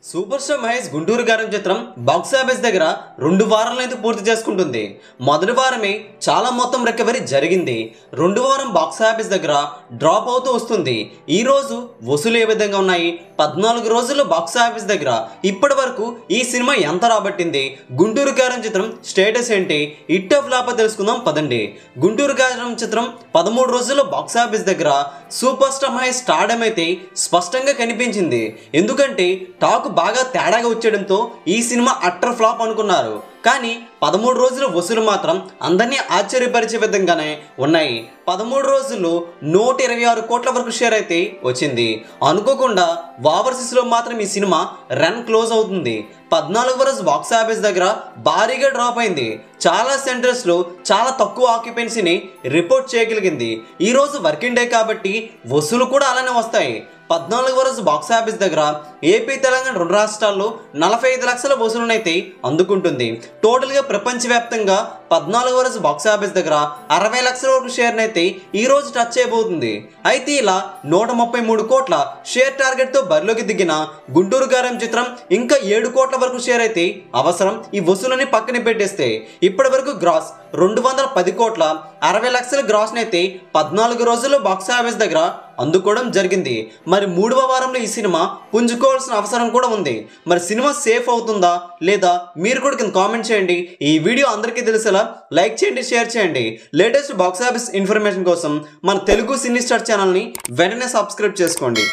Super star Mahesh Guntur గారం చిత్రం box office దగ్గర 2 వారాలైతే పూర్తి చేసుకుంటుంది. మొదటి వారమే చాలా మొత్తం రికవరీ జరిగింది. 2వ వారం బాక్స్ ఆఫీస్ దగ్గర డ్రాప్ అవుతూ వస్తుంది. ఈ రోజు వసూలు ఏ విధంగా ఉన్నాయి, 14 రోజుల్లో బాక్స్ ఆఫీస్ దగ్గర ఇప్పటి వరకు ఈ సినిమా ఎంత రాబట్టింది, గుంటూరు గారం చిత్రం స్టేటస్ ఏంటి, హిట్ ఆఫ్ ఫ్లాప్ తెలుసుకుందాం పదండి. గుంటూరు గారం చిత్రం 13 రోజుల్లో బాక్స్ ఆఫీస్ దగ్గర సూపర్ స్టార్ మహేష్ స్టార్డమ్ అయితే స్పష్టంగా కనిపించింది. ఎందుకంటే టాక్ బాగా తేడాగా వచ్చేయడంతో ఈ సినిమా అట్టర్ ఫ్లాప్ అనుకున్నారు. కానీ 13 రోజుల వసూలు మాత్రం అందరినీ ఆశ్చర్యపరిచే విధంగానే ఉన్నాయి. 13 రోజుల్లో 126 కోట్ల వరకు షేర్ అయితే వచ్చింది. అనుకోకుండా ఓవర్సీస్లో మాత్రం ఈ సినిమా రన్ క్లోజ్ అవుతుంది. 14వ రోజు బాక్స్ ఆఫీస్ దగ్గర భారీగా డ్రాప్ అయింది. చాలా సెంటర్స్లో చాలా తక్కువ ఆక్యుపెన్సీని రిపోర్ట్ చేయగలిగింది. ఈరోజు వర్కింగ్ డే కాబట్టి వసూలు కూడా అలానే వస్తాయి. 14వ రోజు బాక్స్ ఆఫీస్ దగ్గర ఏపీ, తెలంగాణ 2 రాష్ట్రాల్లో 45 లక్షల వసూలునైతే అందుకుంటుంది. టోటల్గా ప్రపంచవ్యాప్తంగా 14వ రోజు బాక్స్ ఆఫీస్ దగ్గర 60 లక్షల వరకు షేర్ని అయితే ఈ రోజు టచ్ చేయబోతుంది. అయితే ఇలా 133 కోట్ల షేర్ టార్గెట్తో బరిలోకి దిగిన గుంటూరు గారం చిత్రం ఇంకా 7 కోట్ల వరకు షేర్ అయితే అవసరం. ఈ వసూలని పక్కన పెట్టేస్తే ఇప్పటి వరకు గ్రాస్ 210 కోట్ల 60 లక్షల గ్రాస్ని అయితే 14 రోజుల్లో బాక్స్ ఆఫీస్ దగ్గర అందుకోవడం జరిగింది. మరి 3వ వారంలో ఈ సినిమా పుంజుకోవాల్సిన అవసరం కూడా ఉంది. మరి సినిమా సేఫ్ అవుతుందా లేదా మీరు కూడా కింద కామెంట్ చేయండి. ఈ వీడియో అందరికీ తెలిసేలా లైక్ చేయండి, షేర్ చేయండి. లేటెస్ట్ బాక్స్ ఆఫీస్ ఇన్ఫర్మేషన్ కోసం మన తెలుగు సినీ స్టార్ ఛానల్ని వెంటనే సబ్స్క్రైబ్ చేసుకోండి.